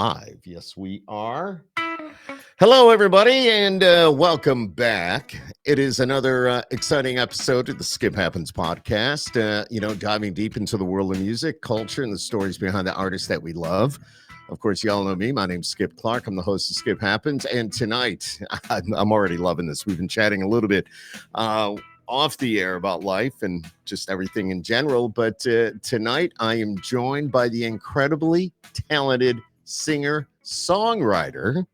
Live. Yes, we are. Hello, everybody, and welcome back. It is another exciting episode of the Skip Happens podcast. Diving deep into the world of music, culture, and the stories behind the artists that we love. Of course, you all know me. My name's Skip Clark. I'm the host of Skip Happens. And tonight, I'm already loving this. We've been chatting a little bit off the air about life and just everything in general. But tonight, I am joined by the incredibly talented singer songwriter.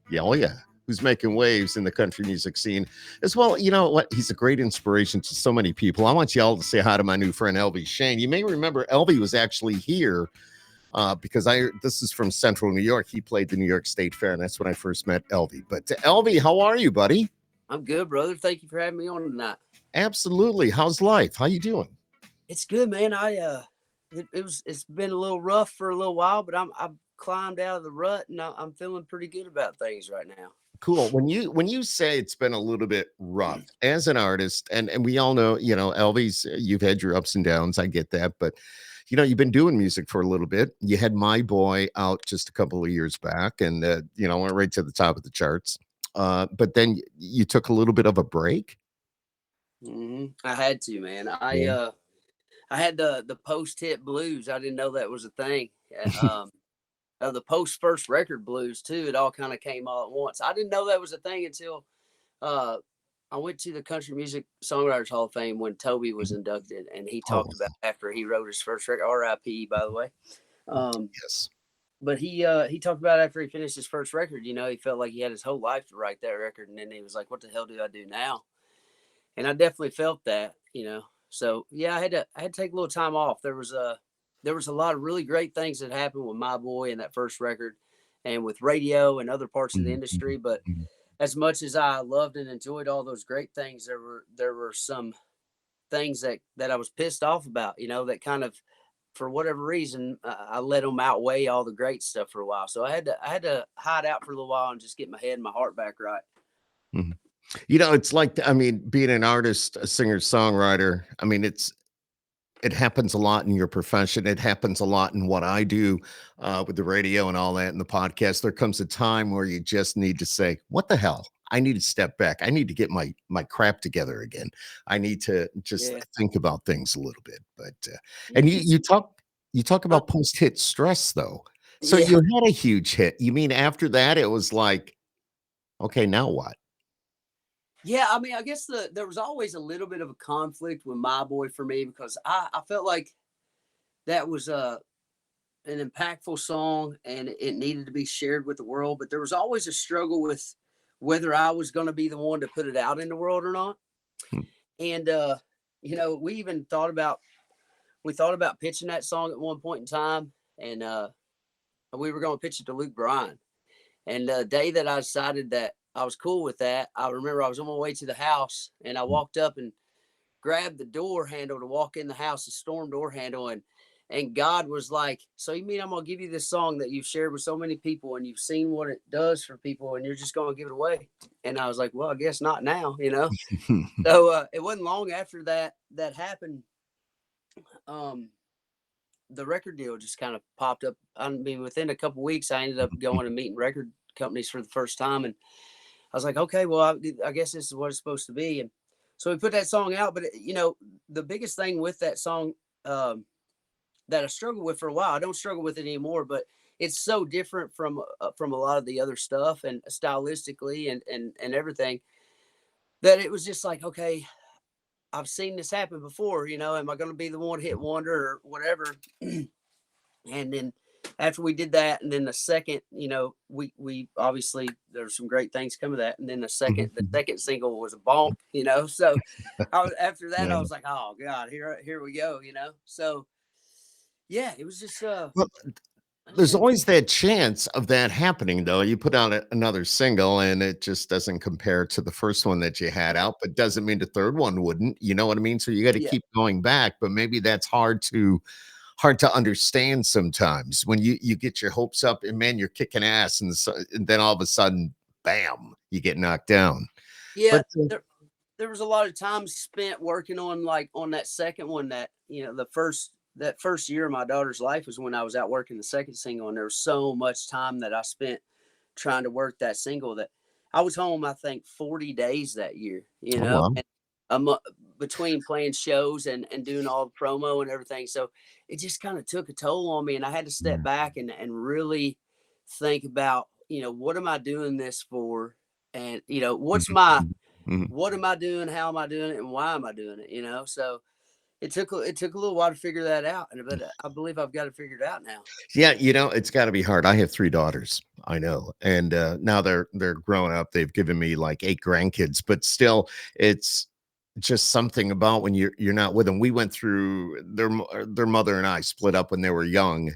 Yeah, oh yeah, who's making waves in the country music scene as well. You know what? He's a great inspiration to so many people. I want you all to say hi to my new friend Elvie Shane. You may remember Elvie was actually here because this is from Central New York. He played the New York State Fair, and that's when I first met Elvie. But Elvie, how are you, buddy? I'm good, brother. Thank you for having me on tonight. Absolutely. How's life? How you doing? It's good, man. It's been a little rough for a little while, but I've climbed out of the rut and I'm feeling pretty good about things right now. Cool. When you say it's been a little bit rough as an artist, and we all know, Elvis, you've had your ups and downs. I get that, but you've been doing music for a little bit. You had My Boy out just a couple of years back, and went right to the top of the charts. But then you took a little bit of a break. I had to, man. Yeah. I had the post hit blues. I didn't know that was a thing. The post first record blues too. It all kind of came all at once. I didn't know that was a thing until uh, I went to the Country Music Songwriters Hall of Fame when Toby was inducted, and he Oh, talked about after he wrote his first record, R.I.P. by the way. Um, yes. but he talked about after he finished his first record, he felt like he had his whole life to write that record, and then he was like, "What the hell do I do now?" And I definitely felt that. So yeah, I had to take a little time off. There was a lot of really great things that happened with My Boy and that first record, and with radio and other parts of the Mhm, industry. But mhm. as much as I loved and enjoyed all those great things, there were some things that I was pissed off about. That kind of, for whatever reason, I let them outweigh all the great stuff for a while. So I had to hide out for a little while and just get my head and my heart back right. Mhm. It's like, being an artist, a singer, songwriter. It happens a lot in your profession. It happens a lot in what I do with the radio and all that and the podcast. There comes a time where you just need to say, "What the hell? I need to step back. I need to get my crap together again. I need to just Yeah. think about things a little bit." But and you It's, you talk uh, about post hit stress though. So yeah. you had a huge hit. You mean after that it was like, okay, now what? Yeah, I mean, I guess there was always a little bit of a conflict with My Boy for me because I felt like that was an impactful song and it needed to be shared with the world, but there was always a struggle with whether I was going to be the one to put it out in the world or not. Hmm. And we even thought about pitching that song at one point in time, and we were going to pitch it to Luke Bryan. And the day that I decided that I was cool with that, I remember I was on my way to the house and I walked up and grabbed the door handle to walk in the house, the storm door handle, and God was like, "So you mean I'm gonna give you this song that you've shared with so many people and you've seen what it does for people, and you're just gonna give it away?" And I was like, "Well, I guess not now." So it wasn't long after that happened. Um, the record deal just kind of popped up. I mean, within a couple weeks, I ended up going and meeting record companies for the first time, and I was like, okay, well, I guess this is what it's supposed to be. And so we put that song out. But the biggest thing with that song that I struggled with for a while, I don't struggle with it anymore, but it's so different from a lot of the other stuff and stylistically and everything, that it was just like, okay, I've seen this happen before. Am I going to be the one hit wonder or whatever? And then after we did that, and then the second, we obviously there's some great things come of that. And then the second single was a bonk. So after that, I Yeah. was like, oh God, here we go. So yeah, it was just Well, I just there's didn't. always that chance of that happening, though. You put out another single and it just doesn't compare to the first one that you had out, but doesn't mean the third one wouldn't. You know what I mean? So you got to Yeah, keep going back, but maybe that's hard to understand sometimes when you get your hopes up and man, you're kicking ass, and then all of a sudden, bam, you get knocked down. yeah. But There was a lot of time spent working on, like, on that second one, that the first that first year of my daughter's life was when I was out working the second single, and there was so much time that I spent trying to work that single that I was home, I think, 40 days that year, Oh, wow. and um, uh, between playing shows and doing all the promo and everything. So it just kind of took a toll on me. And I had to step Yeah. back and really think about, what am I doing this for? And, Mhm, mhm, mhm. what am I doing? How am I doing it? And why am I doing it? So it took a little while to figure that out. But I believe I've got it figured out now. Yeah, it's gotta be hard. I have 3 daughters, I know, and, now they're growing up. They've given me, like, 8 grandkids, but still, it's just something about when you're not with them. We went through their mother and I split up when they were young,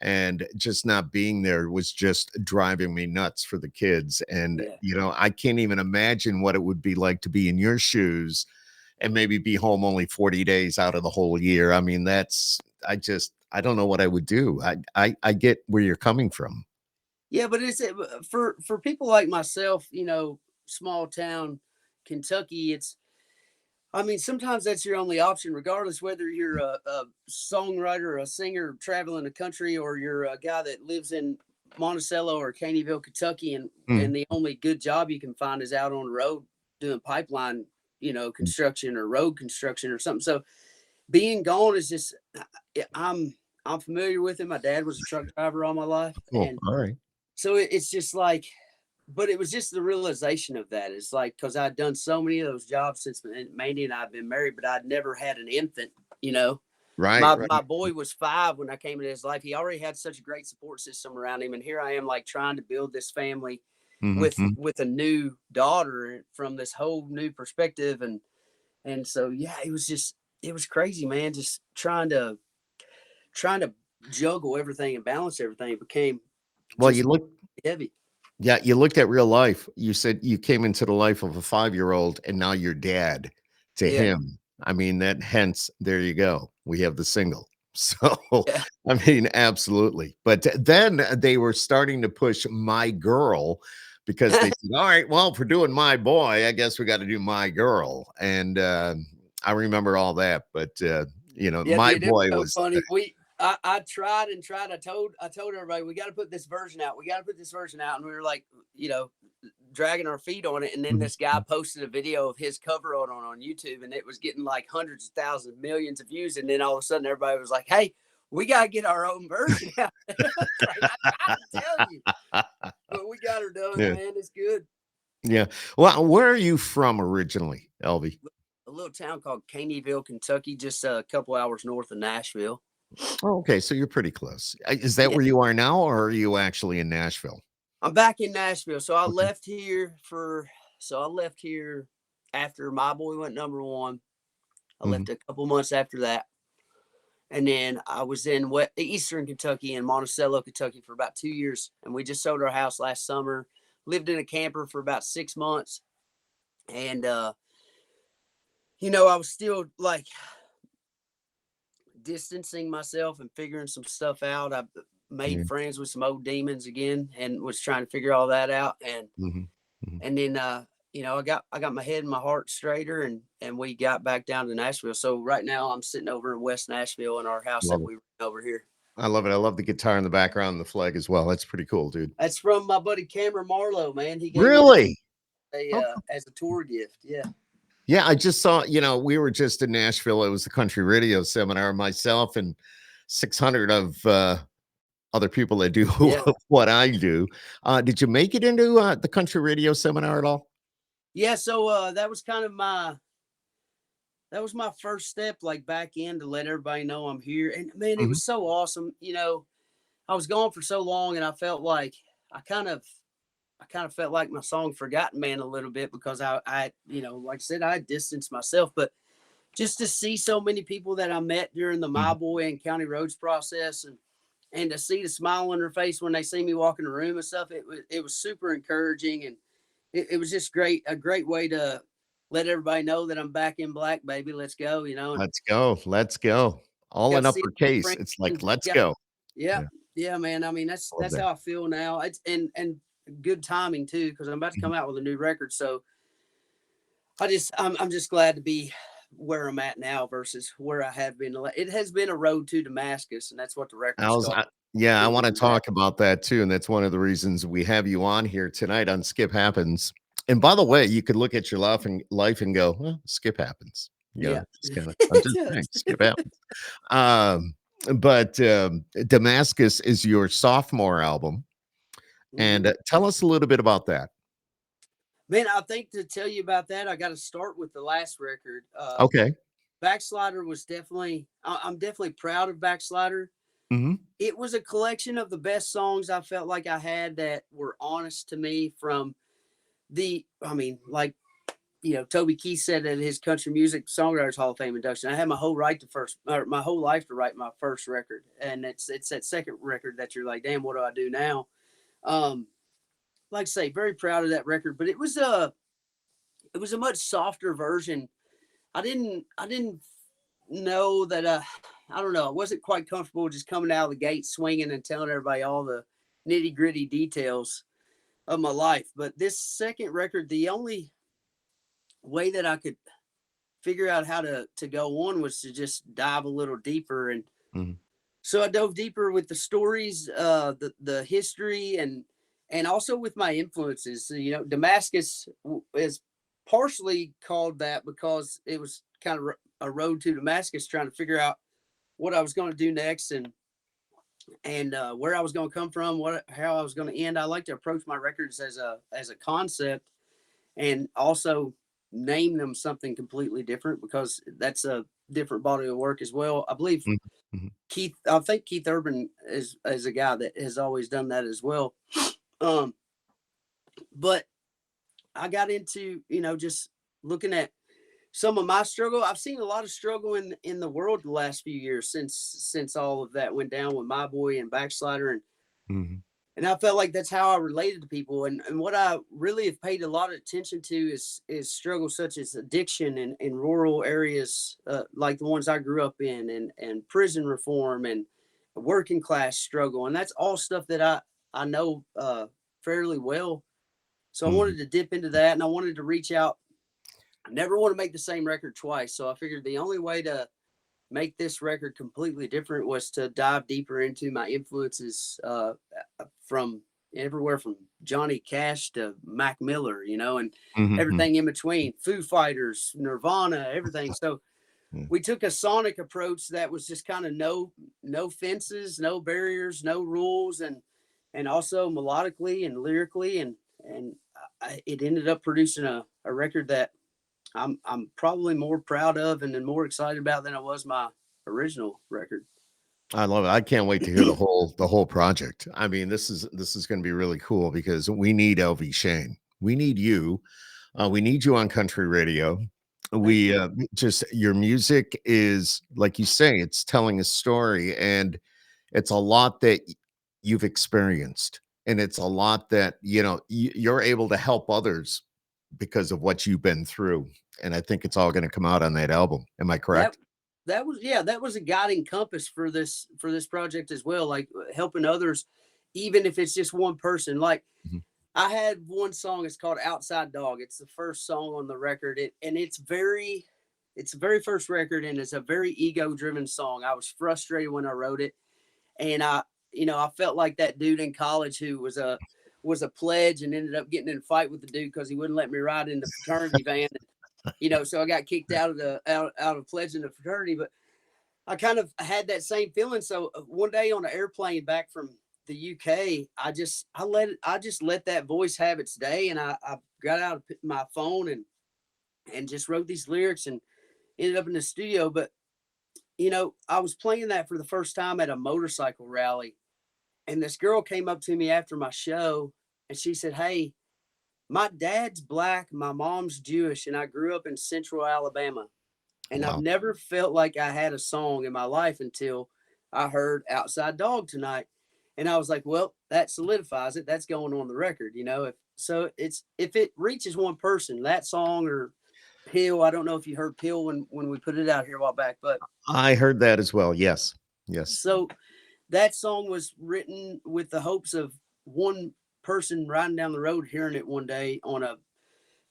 and just not being there was just driving me nuts for the kids, and, Yeah. I can't even imagine what it would be like to be in your shoes and maybe be home only 40 days out of the whole year. I mean, I don't know what I would do. I get where you're coming from. Yeah, but for people like myself, small town Kentucky, I mean, sometimes that's your only option, regardless whether you're a songwriter, a singer traveling the country, or you're a guy that lives in Monticello or Caneyville, Kentucky, Mhm. and the only good job you can find is out on the road doing pipeline, construction or road construction or something. So being gone is just, I'm familiar with it. My dad was a truck driver all my life, Cool. and All right. so it's just like, but it was just the realization of that. It's like, because I'd done so many of those jobs since Mandy and I've been married, but I'd never had an infant, Right, my right. boy was 5 when I came into his life. He already had such a great support system around him. And here I am, like, trying to build this family Mhm, with mhm. a new daughter from this whole new perspective. And so, yeah, it was crazy, man. Just trying to juggle everything and balance everything. It became Well, just heavy. you looked at real life. You said you came into the life of a 5-year-old and now you're dad to Yeah. him. I mean, that hence, there you go. We have the single. So, Yeah. I mean, absolutely. But then they were starting to push My Girl because they said, all right, well, if we're doing My Boy, I guess we got to do My Girl. And I remember all that. But, Yeah, My dude, it was Boy so was, funny. I tried and tried. I told everybody we got to put this version out. We got to put this version out, and we were like, dragging our feet on it. And then Mhm. this guy posted a video of his cover on YouTube, and it was getting like hundreds of thousands, millions of views. And then all of a sudden, everybody was like, "Hey, we got to get our own version out." It's like, I tried to tell you, but we got her done, Yeah. man. It's good. Yeah. Well, where are you from originally, Elvie? A little town called Caneyville, Kentucky, just a couple hours north of Nashville. Oh, okay, so you're pretty close. Is that Yeah. where you are now, or are you actually in Nashville? I'm back in Nashville. Okay. So I left here after My Boy went number one. I Mhm. left a couple months after that. And then I was in Eastern Kentucky in Monticello, Kentucky for about 2 years. And we just sold our house last summer. Lived in a camper for about 6 months. And I was still like distancing myself and figuring some stuff out. I made Yeah. friends with some old demons again and was trying to figure all that out. Mhm. Mhm. And then I got my head and my heart straighter, and we got back down to Nashville. So right now I'm sitting over in West Nashville in our house Love that it. we rent over here. I love it. I love the guitar in the background and the flag as well. That's pretty cool, dude. That's from my buddy Cameron Marlowe, man. He gave me Really? a Oh, as a tour gift. Yeah. yeah, I just saw, we were just in Nashville. It was the country radio seminar, myself and 600 of other people that do Yeah. what I do. Did you make it into the country radio seminar at all? Yeah, so that was my first step, like, back in to let everybody know I'm here. And man, it Mhm. was so awesome. I was gone for so long, and I felt like I kind of I kind of felt like my song Forgotten Man a little bit, because like I said, I distanced myself. But just to see so many people that I met during the My Mhm. Boy and County Roads process, and to see the smile on their face when they see me walk in the room and stuff, it was super encouraging. And it was just a great way to let everybody know that I'm back in black, baby. Let's go, and Let's go. Let's go. All got in to see a few uppercase. friends. It's like, And let's got go. Yeah, Yeah, yeah, man. I mean, I love that's that. how I feel now. It's and good timing too, because I'm about to Mhm. come out with a new record. So I'm just glad to be where I'm at now versus where I have been. It has been a road to Damascus, and that's what the I record's was, called. yeah, I It want to was that. talk about that too, and that's one of the reasons we have you on here tonight on Skip Happens. And by the way, you could look at your life and go, well, Skip happens. Yeah, Just kind of, I'm it just saying, does. Skip happens. Um, but Damascus is your sophomore album, and Hmm. tell us a little bit about that. Man, I think to tell you about that, I got to start with the last record. Okay. Backslider was definitely. I'm definitely proud of Backslider. Hmm. It was a collection of the best songs I felt like I had that were honest to me from I mean, like, Toby Keith said at his Country Music Songwriters Hall of Fame induction, I had my whole my whole life to write my first record, and it's that second record that you're like, damn, what do I do now? Um, like I say, very proud of that record, but it was a much softer version. I didn't know that. I don't know. I wasn't quite comfortable just coming out of the gate swinging and telling everybody all the nitty gritty details of my life. But this second record, the only way that I could figure out how to go on was to just dive a little deeper. And Hmm. so I dove deeper with the stories, the history, and also with my influences. So, Damascus is partially called that because it was kind of a road to Damascus, trying to figure out what I was going to do next, and where I was going to come from, how I was going to end. I like to approach my records as a concept, and also name them something completely different, because that's a different body of work as well. I believe Hmm. I think Keith Urban is a guy that has always done that as well. Um, but I got into, just looking at some of my struggle. I've seen a lot of struggle in the world the last few years since all of that went down with My Boy and Backslider, Hmm. and I felt like that's how I related to people. And what I really have paid a lot of attention to is struggles such as addiction in rural areas, like the ones I grew up in, and prison reform and working class struggle. And that's all stuff that I know fairly well. So I Hmm. wanted to dip into that, and I wanted to reach out. I never want to make the same record twice. So I figured the only way to make this record completely different was to dive deeper into my influences, from everywhere from Johnny Cash to Mac Miller, and Hmm. everything in between, Foo Fighters, Nirvana, everything. So Yeah. we took a sonic approach that was just kind of no fences, no barriers, no rules, and also melodically and lyrically, and it ended up producing a record that I'm probably more proud of and then more excited about than I was my original record. I love it. I can't wait to hear the whole project. I mean, this is going to be really cool because we need Elvie Shane. We need you. We need you on country radio. Thank We you. just your music is like you say, it's telling a story, and it's a lot that you've experienced, and it's a lot that you're able to help others because of what you've been through. And I think it's all going to come out on that album. Am I That correct? that was yeah, that was a guiding compass for this project as well, like helping others, even if it's just one person. Like Mhm. I had one song, it's called Outside Dog. It's the first song on the record. It's the very first record, and it's a very ego driven song. I was frustrated when I wrote it, and I felt like that dude in college who was a pledge and ended up getting in a fight with the dude because he wouldn't let me ride in the fraternity van. So I got kicked out of pledging the fraternity. But I kind of had that same feeling. So one day on an airplane back from the UK, I just let that voice have its day, and I got out my phone and just wrote these lyrics and ended up in the studio. But I was playing that for the first time at a motorcycle rally, and this girl came up to me after my show, and she said, "Hey, my dad's black, my mom's Jewish, and I grew up in Central Alabama. And I've Wow. never felt like I had a song in my life until I heard Outside Dog tonight." And I was like, well, that solidifies it. That's going on the record, if it reaches one person, that song, or Pill. I don't know if you heard Pill when we put it out here a while back, but I heard that as well. Yes. Yes. so that song was written with the hopes of one person riding down the road hearing it one day on a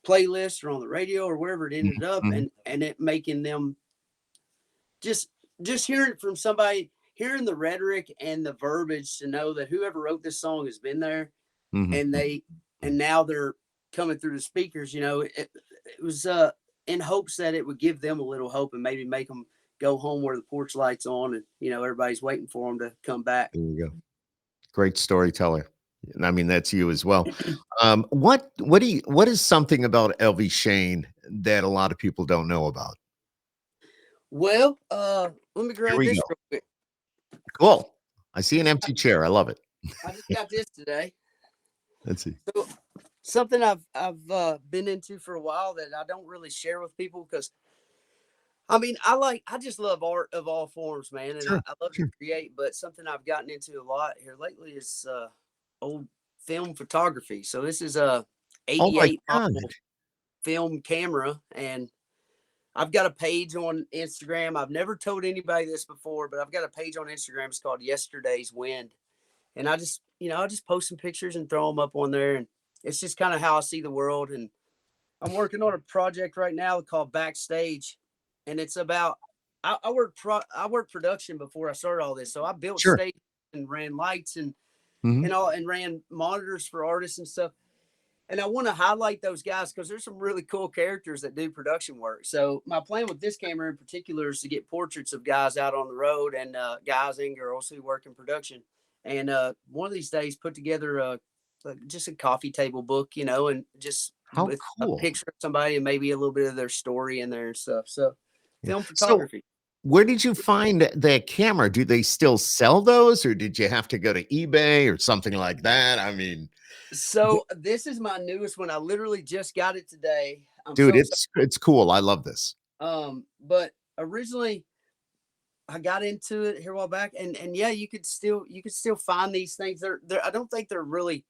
playlist or on the radio or wherever it ended up, Mhm. and it making them just hearing it from somebody, hearing the rhetoric and the verbiage to know that whoever wrote this song has been there, Mhm. and Mhm. they and now they're coming through the speakers. It was in hopes that it would give them a little hope and maybe make them go home where the porch lights on, and everybody's waiting for them to come back. There you go. Great storyteller. And I mean, that's you as well. What is something about Elvie Shane that a lot of people don't know about? Well, let me Here grab we this go. real quick. Cool. I see I an just got, empty chair. I love it. I just got this today. Let's see. So something I've been into for a while that I don't really share with people because I mean I just love art of all forms, man, and Sure. I love to Sure. create. But something I've gotten into a lot here lately is old film photography. So this is a Oh my '88 God. model film camera, and I've got a page on Instagram. I've never told anybody this before, but I've got a page on Instagram. It's called Yesterday's Wind, and I just post some pictures and throw them up on there, and it's just kind of how I see the world. And I'm working on a project right now called Backstage, and it's about I worked production before I started all this, so I built Sure. stage and ran lights Mhm. and all and ran monitors for artists and stuff. And I want to highlight those guys because there's some really cool characters that do production work. So my plan with this camera in particular is to get portraits of guys out on the road and guys and girls who work in production. And one of these days, put together just a coffee table book, and just How with a cool. picture of somebody and maybe a little bit of their story in there and stuff. So Yeah. film So photography. where did you find that camera? Do they still sell those, or did you have to go to eBay or something like that? I mean, So this is my newest one. I literally just got it today. I'm dude, so excited. it's cool. I love this. But originally I got into it here a while back, and yeah, you could still find these things. They're I don't think they're really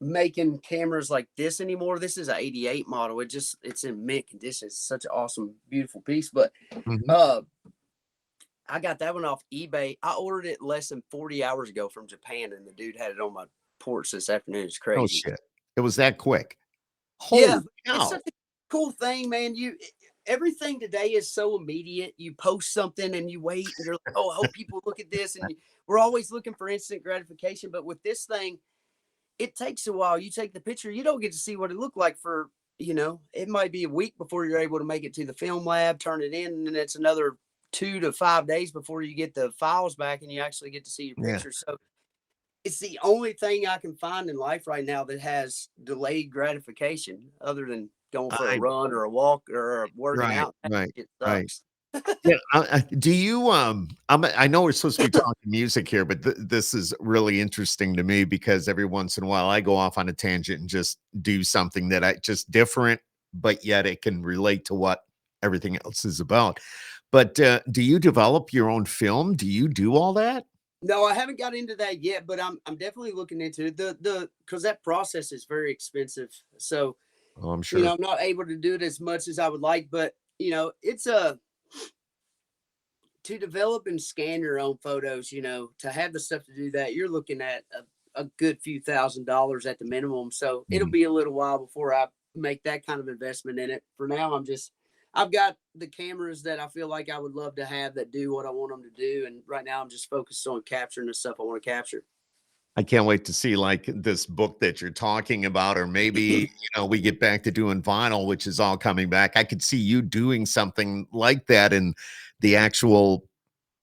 making cameras like this anymore. This is a '88 model. It's in mint condition. It's such an awesome, beautiful piece. But Mhm. uh, I got that one off eBay. I ordered it less than 40 hours ago from Japan, and the dude had it on my porch this afternoon. It's Oh crazy. shit. It was that quick. Yeah, Holy it's cow. such a cool thing, man. Everything today is so immediate. You post something and you wait, and you're like, oh, I hope people look at this. And we're always looking for instant gratification, but with this thing, it takes a while. You take the picture, you don't get to see what it looked like for, it might be a week before you're able to make it to the film lab, turn it in, and then it's another 2 to 5 days before you get the files back and you actually get to see your Yeah. pictures. So it's the only thing I can find in life right now that has delayed gratification other than going for a I run or a walk or working right, out. right, It right. sucks. Yeah, do you, I know we're supposed to be talking music here, but this is really interesting to me because every once in a while I go off on a tangent and just do something that I just different, but yet it can relate to what everything else is about. But, do you develop your own film? Do you do all that? No, I haven't got into that yet, but I'm definitely looking into it. The because that process is very expensive. So, Oh, I'm sure. I'm not able to do it as much as I would like, but it's a to develop and scan your own photos, to have the stuff to do that, you're looking at a good few $1,000s at the minimum. So it'll Mhm. be a little while before I make that kind of investment in it. For now, I've got the cameras that I feel like I would love to have that do what I want them to do. And right now I'm just focused on capturing the stuff I want to capture. I can't wait to see like this book that you're talking about, or maybe, we get back to doing vinyl, which is all coming back. I could see you doing something like that. And the actual,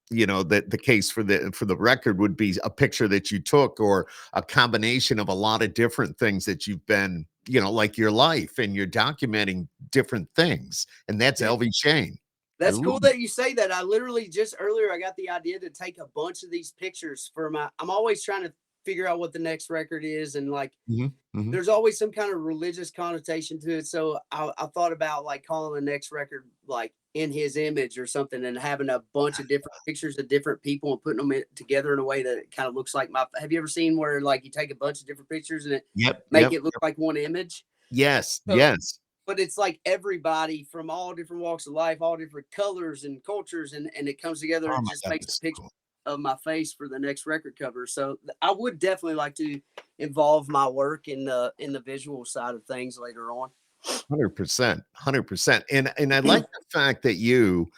the case for the record would be a picture that you took or a combination of a lot of different things that you've been, like your life, and you're documenting different things. And that's Yeah. Elvie Shane. I That's love cool it. that you say that. I literally just earlier I got the idea to take a bunch of these pictures for my I'm always trying to figure out what the next record is, and like Mhm, mhm. there's always some kind of religious connotation to it. So I thought about like calling the next record like in his image or something, and having a bunch of different pictures of different people and putting them together in a way that it kind of looks like my. Have you ever seen where like you take a bunch of different pictures and it Yep, make yep, it look yep. like one image? Yes, So, yes. but it's like everybody from all different walks of life, all different colors and cultures, and it comes together Oh and my just God, makes a that's so picture cool. of my face for the next record cover. So I would definitely like to involve my work in the visual side of things later on. 100%, 100%. And I like the fact that you,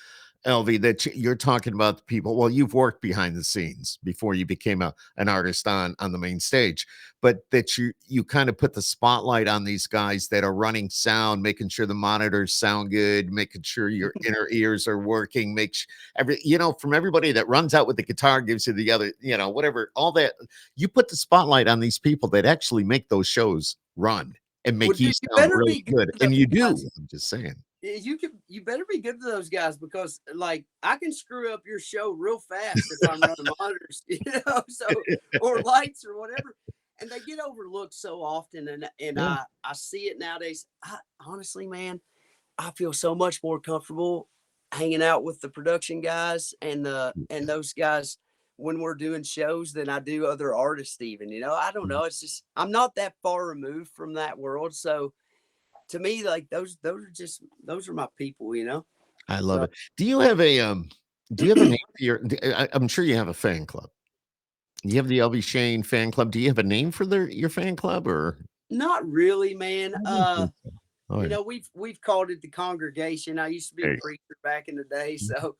Elvie, that you're talking about the people. Well, you've worked behind the scenes before you became an artist on the main stage, but that you kind of put the spotlight on these guys that are running sound, making sure the monitors sound good, making sure your inner ears are working, from everybody that runs out with the guitar, gives you the other, whatever, all that. You put the spotlight on these people that actually make those shows run and Well, make you dude, you sound better really be good good, to and those you do. guys. I'm just saying. You better be good to those guys because like I can screw up your show real fast if I'm running monitors, so or lights or whatever. And they get overlooked so often, and Yeah. I see it nowadays. Honestly, man, I feel so much more comfortable hanging out with the production guys and those guys when we're doing shows than I do other artists even. I don't know. It's just I'm not that far removed from that world. So to me, like those are my people. I love So it. Do you have a name for I'm sure you have a fan club. You have the Elvie Shane fan club. Do you have a name for your fan club, or? not really, man. I don't think so. All right. We've called it the congregation. I used to be a There you preacher back in the day, go.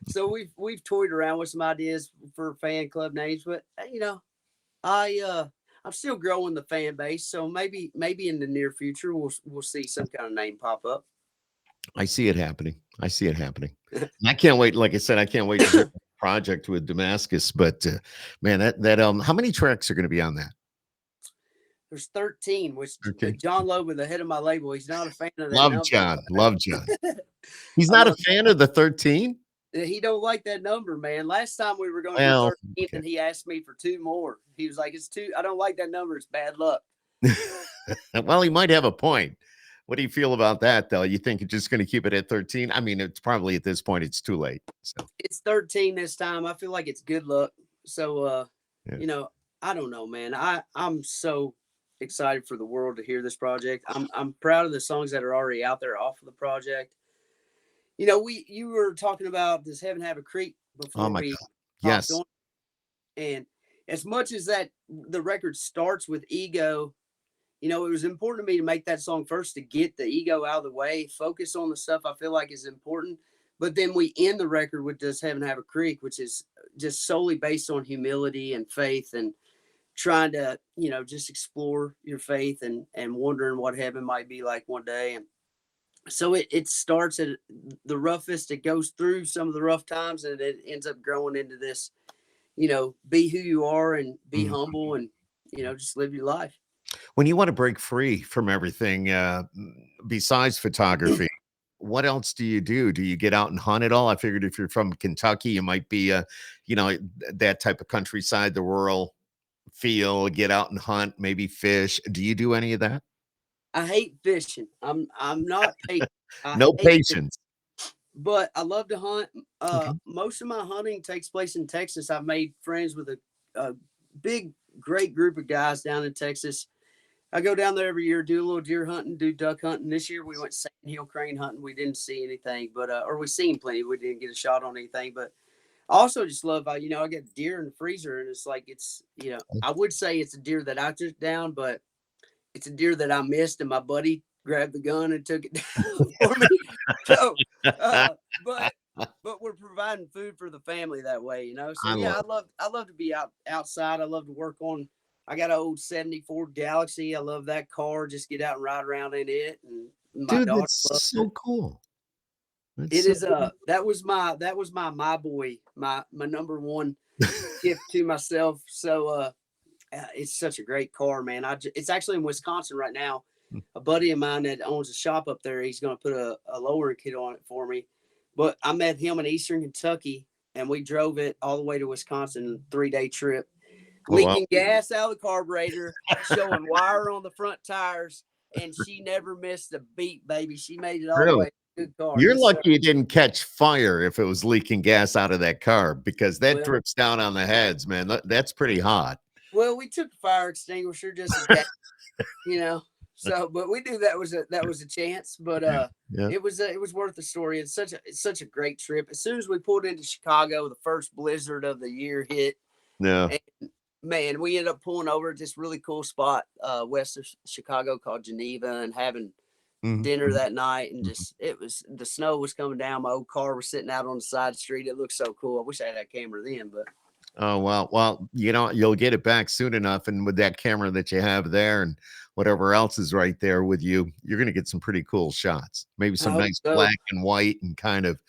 so we've toyed around with some ideas for fan club names, but I I'm still growing the fan base, so maybe in the near future we'll see some kind of name pop up. I see it happening. I see it happening. And I can't wait. Like I said, I can't wait to hear the project with Damascus. But man, how many tracks are going to be on that? There's 13, which Okay. John Logan, the head of my label, he's not a fan of that Love number. John. Love John. He's I not a love fan of the 13. he don't like that number, man. Last time we were going to do Well, 13, and he asked me for two more. He was like, "It's too. I don't like that number. It's bad luck." well, he might have a point. What do you feel about that, though? You think you're just going to keep it at 13? I mean, it's probably at this point, it's too late. So, It's 13 this time. I feel like it's good luck. So, yeah. I don't know, man. I'm so excited for the world to hear this project. I'm proud of the songs that are already out there off of the project. You were talking about does heaven have a creek Oh, before my we God. hopped Yes. on, and as much as that the record starts with ego, it was important to me to make that song first to get the ego out of the way, focus on the stuff I feel like is important. But then we end the record with Does Heaven Have a Creek, which is just solely based on humility and faith and trying to, just explore your faith and wondering what heaven might be like one day. And so it starts at the roughest, it goes through some of the rough times, and it ends up growing into this, be who you are and be Mhm. humble and, just live your life. When you want to break free from everything, besides photography, what else do you do? Do you get out and hunt at all? I figured if you're from Kentucky, you might be, that type of countryside, the rural feel, get out and hunt, maybe fish. Do you do any of that? I hate fishing. I'm not patient. I No hate it, patience. but I love to hunt. Okay. Most of my hunting takes place in Texas. I've made friends with a big, great group of guys down in Texas. I go down there every year, do a little deer hunting, do duck hunting. This year we went sandhill crane hunting. We didn't see anything, but or we seen plenty. We didn't get a shot on anything, but I also just love, I get deer in the freezer, and it's like I would say it's a deer that I took down, but it's a deer that I missed, and my buddy grabbed the gun and took it down for me. So, uh, but we're providing food for the family that way. So I yeah, love it. I love to be outside. I love to work on. I got an old '74 Galaxy. I love that car. Just get out and ride around in it, and my Dude, daughter that's loves so it. cool. That's It so is cool. that was my boy, my number one gift to myself. So it's such a great car, man. It's actually in Wisconsin right now. A buddy of mine that owns a shop up there, he's going to put a lowering kit on it for me. But I met him in Eastern Kentucky, and we drove it all the way to Wisconsin, 3-day trip, Oh, wow. leaking gas out of the carburetor, showing wire on the front tires, and she never missed a beat, baby. She made it all the Really? way. Good car. You're Yes, sir. lucky it didn't catch fire if it was leaking gas out of that car, because that Well, drips down on the heads, man. That's pretty hot. we took the fire extinguisher just in case, you know. So, but we knew that was a chance, but Yeah. Yeah. it was worth the story. It's such a great trip. As soon as we pulled into Chicago, the first blizzard of the year hit, No. and man, we ended up pulling over at this really cool spot west of Chicago called Geneva, and having Mhm, dinner mhm, that night, and mhm. just the snow was coming down. My old car was sitting out on the side street. It looked so cool. I wish I had that camera then, but Oh, well, you'll get it back soon enough, and with that camera that you have there and whatever else is right there with you, you're gonna get some pretty cool shots. Maybe I some hope nice so. black and white and kind of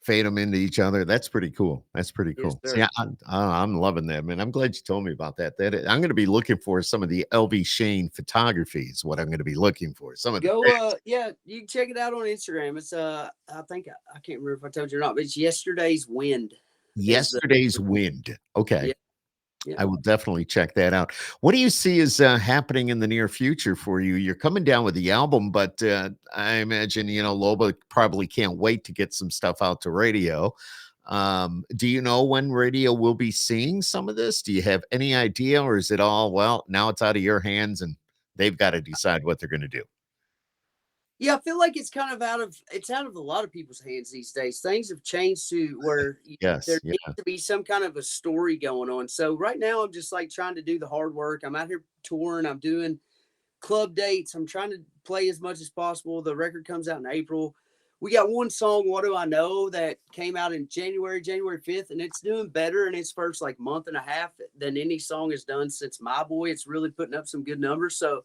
fade them into each other. That's pretty cool. That's pretty Yes, cool. See, sir. I'm loving that, man. I'm glad you told me about that. I'm gonna be looking for some of the Elvie Shane photography is what I'm gonna be looking for. Some of the Go, best. yeah, you can check it out on Instagram. It's I think I can't remember if I told you or not, but it's Yesterday's Wind is the Yesterday's Wind. Okay. yeah, yeah. I will definitely check that out. What do you see is happening in the near future for you? You're coming down with the album, but I imagine Loba probably can't wait to get some stuff out to radio. Do you know when radio will be seeing some of this? Do you have any idea, or is it all well? Now it's out of your hands, and they've got to decide what they're going to do. Yeah, I feel like it's kind of out of a lot of people's hands these days. Things have changed to where there Yes, yeah. needs to be some kind of a story going on. So right now I'm just like trying to do the hard work. I'm out here touring. I'm doing club dates. I'm trying to play as much as possible. The record comes out in April. We got one song, What Do I Know, that came out in January 5th, and it's doing better in its first like month and a half than any song has done since My Boy. It's really putting up some good numbers. So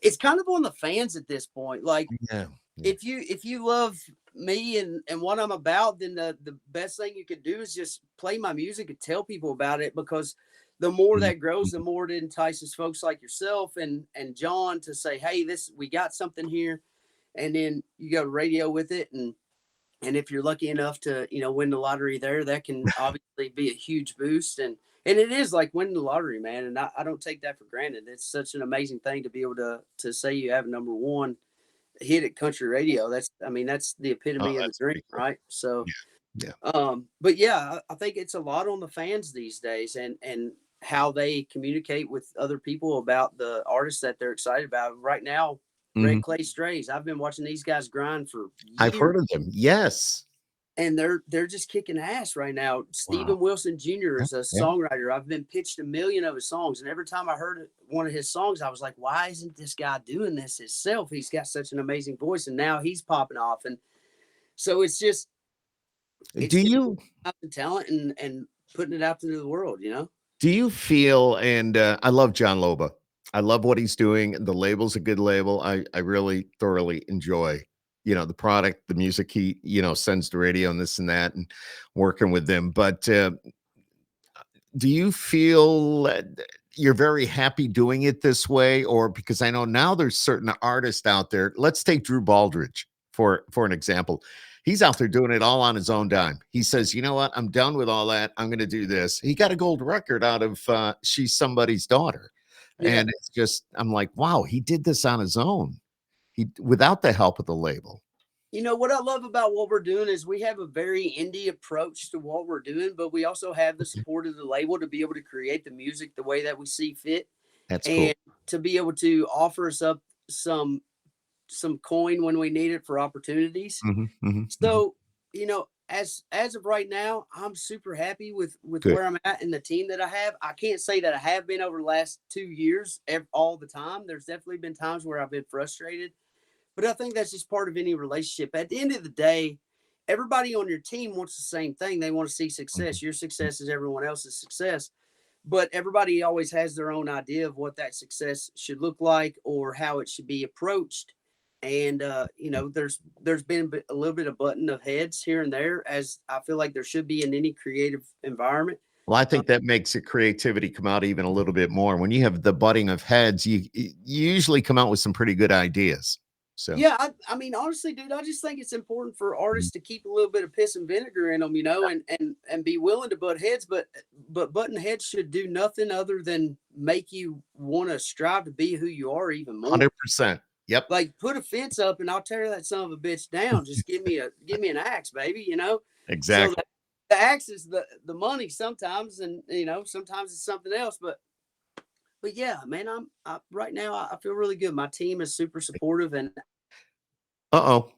it's kind of on the fans at this point. Like Yeah, yeah. if you love me and what I'm about, then the best thing you could do is just play my music and tell people about it, because the more Mhm, that grows, the mhm. more it entices folks like yourself and John to say, hey, this we got something here, and then you go to radio with it, and if you're lucky enough to win the lottery there, that can obviously be a huge boost, and it is like winning the lottery, man, and I don't take that for granted. It's such an amazing thing to be able to say you have number one hit at country radio. That's the Oh, epitome of the that's dream, pretty cool. right? So Yeah, yeah. but yeah, I think it's a lot on the fans these days, and how they communicate with other people about the artists that they're excited about. Right now, Red Mhm. Clay Strays, I've been watching these guys grind for I've years, heard of them. Yes. and they're just kicking ass right now. Wow. Stephen Wilson Jr. Yeah, is a yeah. songwriter. I've been pitched a million of his songs, and every time I heard one of his songs, I was like, why isn't this guy doing this himself? He's got such an amazing voice, and now he's popping off. And so it's Do just you out the talent and putting it out into the world, you know? Do you feel and I love John Loba. I love what he's doing. The label's a good label. I really thoroughly enjoy, the product, the music he sends to radio and this and that and working with them. But do you feel you're very happy doing it this way, or because I know now there's certain artists out there. Let's take Drew Baldridge for an example. He's out there doing it all on his own dime. He says, "You know what? I'm done with all that. I'm going to do this." He got a gold record out of "She's Somebody's Daughter," Yeah. and it's just I'm like, wow, he did this on his own. He without the help of the label. You know what I love about what we're doing is we have a very indie approach to what we're doing, but we also have the Okay, support of the label to be able to create the music the way that we see fit, that's and cool. to be able to offer us up some coin when we need it for opportunities. Hmm, hmm, hmm. So, as of right now, I'm super happy with Good. where I'm at and the team that I have. I can't say that I have been over the last 2 years all the time. There's definitely been times where I've been frustrated, but I think that's just part of any relationship. At the end of the day, everybody on your team wants the same thing. They want to see Mhm. success. Your success is everyone else's success, but everybody always has their own idea of what that success should look like or how it should be approached. And there's been a little bit of button of heads here and there, as I feel like there should be in any creative environment. Well, I uh, think that makes the creativity come out even a little bit more. When you have the butting of heads, you usually come out with some pretty good ideas. So, yeah, I mean, honestly, dude, I just think it's important for mhm, artists to keep a little bit of piss and vinegar in them, and be willing to butt heads. But button heads should do nothing other than make you want to strive to be who you are even more. 100%. Yep, Like, put a fence up and I'll tear that son of a bitch down. Just give me an axe, baby. So exactly. the axe is the money sometimes, and sometimes it's something else. But yeah, man, right now I feel really good. My team is super supportive, and Uh-oh.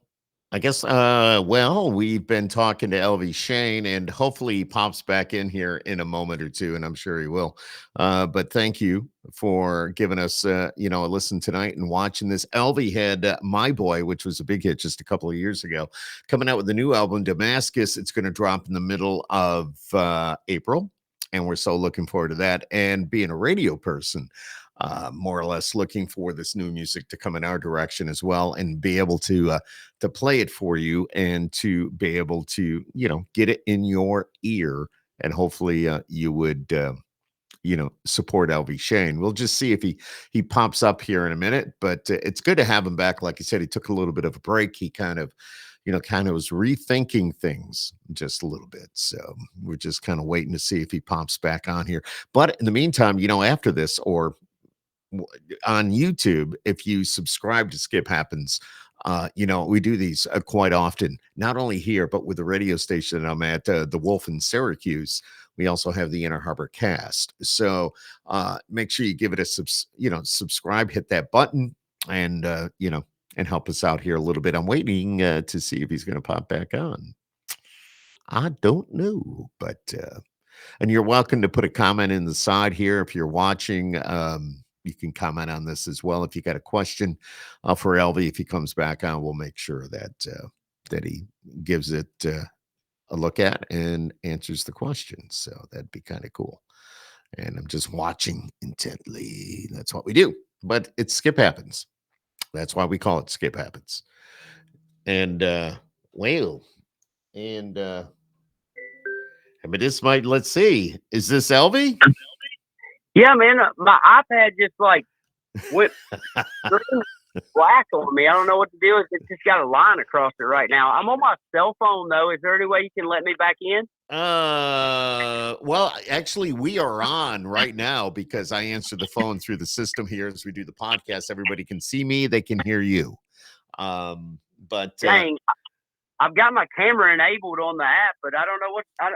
I guess, well, we've been talking to Elvie Shane, and hopefully he pops back in here in a moment or two, and I'm sure he will. But thank you for giving us, a listen tonight and watching this. Elvie had My Boy, which was a big hit just a couple of years ago, coming out with a new album, Damascus. It's going to drop in the middle of April, and we're so looking forward to that. And being a radio person, more or less looking for this new music to come in our direction as well, and be able to play it for you and to be able to get it in your ear, and hopefully you would support Elvie Shane. We'll just see if he pops up here in a minute, but it's good to have him back. Like I said, he took a little bit of a break. He kind of was rethinking things just a little bit. So we're just kind of waiting to see if he pops back on here. But in the meantime, after this, or on YouTube, if you subscribe to Skip Happens, we do these quite often, not only here, but with the radio station that I'm at, the Wolf in Syracuse. We also have the Inner Harbor Cast. So make sure you give it a subscribe, hit that button, and and help us out here a little bit. I'm waiting to see if he's going to pop back on. I don't know, but and you're welcome to put a comment in the side here if you're watching. You can comment on this as well. If you got a question for Elvie, if he comes back on, we'll make sure that he gives it a look at and answers the question. So that'd be kind of cool. And I'm just watching intently. That's what we do. But it's Skip Happens. That's why we call it Skip Happens. And well, and I mean, this might, let's see. Is this Elvie? Yeah, man. My iPad just like went black on me. I don't know what the deal is. It's just got a line across it right now. I'm on my cell phone though. Is there any way you can let me back in? Well, actually, we are on right now because I answer the phone through the system here as we do the podcast. Everybody can see me, they can hear you. But dang, I've got my camera enabled on the app, but I don't know what. I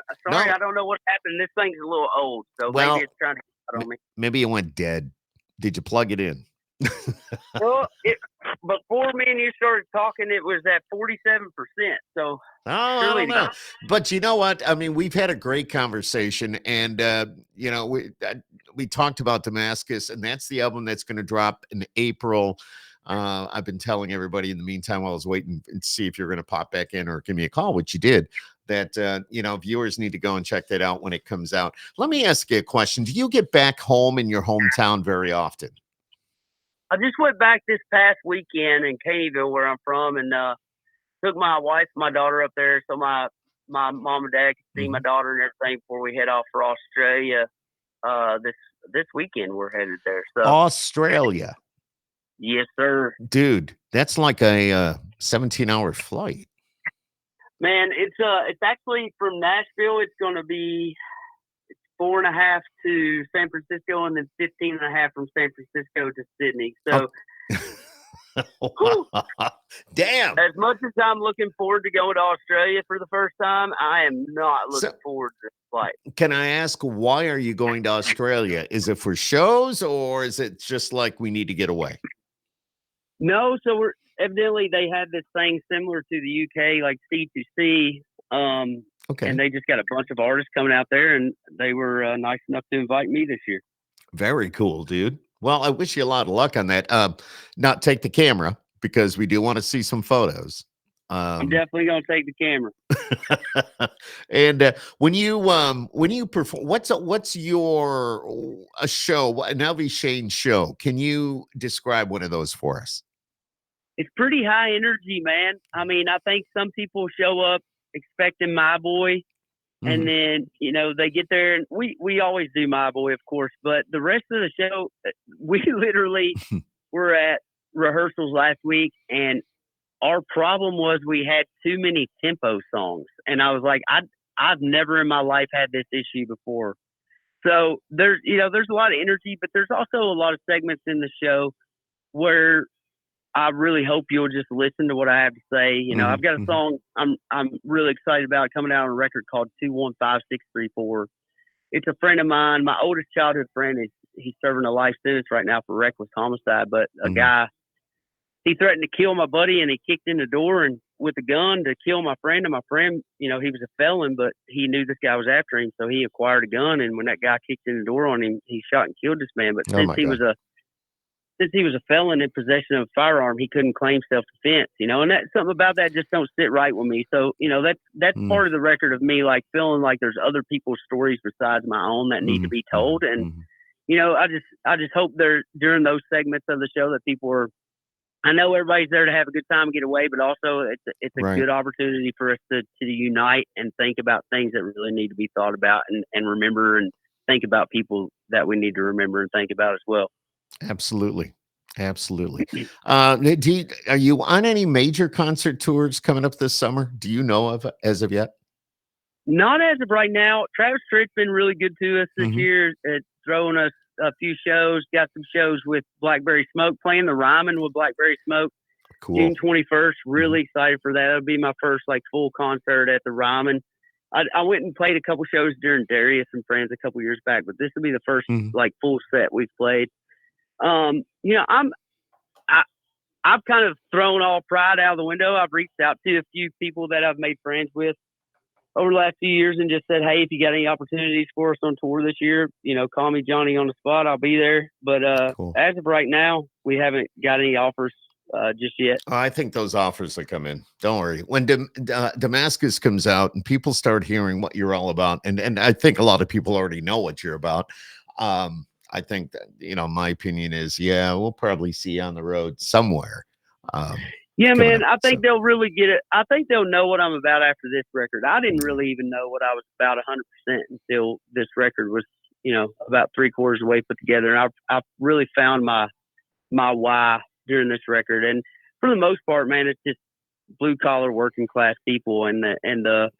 don't know what happened. This thing's a little old, so maybe it's trying to get on me. Maybe it went dead. Did you plug it in? Well, before me and you started talking, it was at 47%. So I don't know. But you know what? I mean, we've had a great conversation, and we talked about Damascus, and that's the album that's going to drop in April. I've been telling everybody in the meantime while I was waiting to see if you're going to pop back in or give me a call, which you did, that, viewers need to go and check that out when it comes out. Let me ask you a question. Do you get back home in your hometown very often? I just went back this past weekend in Caneyville, where I'm from, and took my wife, my daughter up there, so my mom and dad could see my daughter and everything before we head off for Australia. This weekend we're headed there. So Australia. Yes, sir. Dude, that's like a 17-hour flight. Man, it's actually from Nashville. It's going to be 4.5 to San Francisco, and then 15.5 from San Francisco to Sydney. So, damn. As much as I'm looking forward to going to Australia for the first time, I am not looking forward to this flight. Can I ask, why are you going to Australia? Is it for shows, or is it just like we need to get away? No, so evidently they had this thing similar to the UK, like C2C. Okay. And they just got a bunch of artists coming out there, and they were nice enough to invite me this year. Very cool, dude. Well, I wish you a lot of luck on that. Not take the camera, because we do want to see some photos. I'm definitely going to take the camera. And when you perform, what's your a show, an Elvie Shane show? Can you describe one of those for us? It's pretty high energy, man. I mean, I think some people show up expecting My Boy, and then they get there, and we always do My Boy, of course, but the rest of the show, we literally were at rehearsals last week, and our problem was we had too many tempo songs, and I was like, I've never in my life had this issue before. So there's a lot of energy, but there's also a lot of segments in the show where I really hope you'll just listen to what I have to say. I've got a song I'm really excited about coming out on a record called 215634. It's a friend of mine, my oldest childhood friend. He's serving a life sentence right now for reckless homicide. But a guy, he threatened to kill my buddy, and he kicked in the door, and with a gun to kill my friend. And my friend, he was a felon, but he knew this guy was after him, so he acquired a gun. And when that guy kicked in the door on him, he shot and killed this man. But Oh my God. since he was a felon in possession of a firearm, he couldn't claim self-defense, and that something about that just don't sit right with me. So, that's part of the record of me, like feeling like there's other people's stories besides my own that need to be told. And, I just hope there during those segments of the show that people are, I know everybody's there to have a good time and get away, but also it's a Right. good opportunity for us to unite and think about things that really need to be thought about and remember, and think about people that we need to remember and think about as well. Absolutely. Absolutely. Are you on any major concert tours coming up this summer? Do you know of as of yet? Not as of right now. Travis Tritt's been really good to us this year at throwing us a few shows. Got some shows with Blackberry Smoke, playing the Ryman with Blackberry Smoke. Cool. June 21st. Really excited for that. It'll be my first full concert at the Ryman. I went and played a couple shows during Darius and Friends a couple years back, but this will be the first full set we've played. I've kind of thrown all pride out of the window. I've reached out to a few people that I've made friends with over the last few years and just said, hey, if you got any opportunities for us on tour this year, call me Johnny on the spot. I'll be there. But Cool. As of right now, we haven't got any offers just yet. I think those offers will come in. Don't worry. When Damascus comes out and people start hearing what you're all about, and I think a lot of people already know what you're about. I think that, my opinion is, we'll probably see you on the road somewhere. Man, I think they'll really get it. I think they'll know what I'm about after this record. I didn't really even know what I was about 100% until this record was, about 3/4 of the way put together. And I've really found my why during this record. And for the most part, man, it's just blue collar working class people and the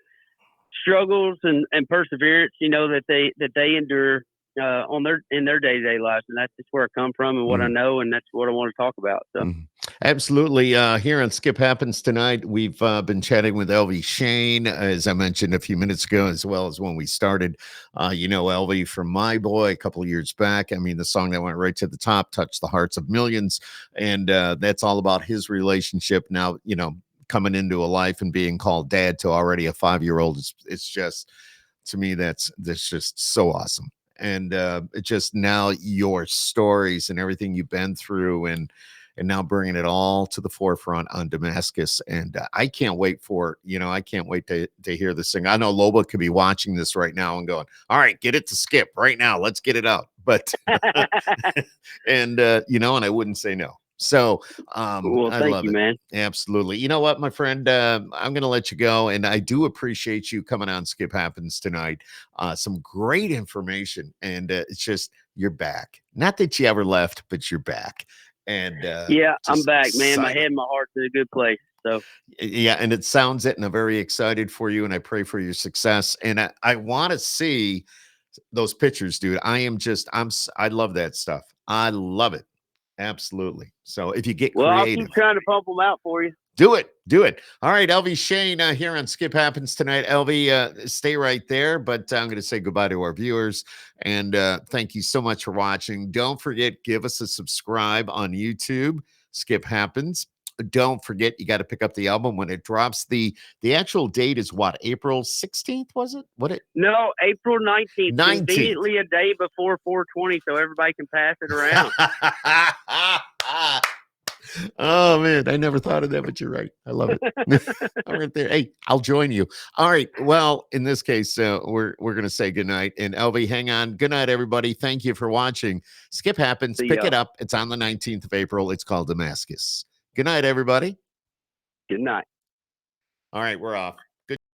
struggles and perseverance, that they endure in their day-to-day lives. And that's just where I come from and what I know, and that's what I want to talk about. So absolutely. Here on Skip Happens tonight, we've been chatting with Elvie Shane, as I mentioned a few minutes ago, as well as when we started. Elvie from My Boy a couple of years back. I mean, the song that went right to the top, touched the hearts of millions, and that's all about his relationship now, coming into a life and being called dad to already a 5-year-old. It's just, to me, that's just so awesome. And it's just now your stories and everything you've been through, and now bringing it all to the forefront on Damascus. And I can't wait I can't wait to hear this thing. I know Loba could be watching this right now and going, all right, get it to Skip right now. Let's get it out. But, and I wouldn't say no. So well, I thank love you, it, man. Absolutely. You know what, my friend, I'm going to let you go, and I do appreciate you coming on Skip Happens tonight. Some great information, and it's just, you're back. Not that you ever left, but you're back. And I'm back, man. My head and my heart's in a good place. So and it sounds it, and I'm very excited for you, and I pray for your success. And I want to see those pictures, dude. I love that stuff. I love it. Absolutely. So if you get creative, I'll keep trying to pump them out for you. Do it. All right, Elvie Shane here on Skip Happens tonight. Elvie, stay right there, but I'm going to say goodbye to our viewers, and thank you so much for watching. Don't forget, give us a subscribe on YouTube, Skip Happens. Don't forget, you got to pick up the album when it drops. The actual date is what, April 16th, was it? No, April 19th. Conveniently a day before 420, so everybody can pass it around. Oh man, I never thought of that, but you're right. I love it. I'm right there. Hey, I'll join you. All right. Well, in this case, we're gonna say goodnight. And Elvie, hang on. Good night, everybody. Thank you for watching. Skip Happens. Pick it up. It's on the 19th of April. It's called Damascus. Good night, everybody. Good night. All right, we're off.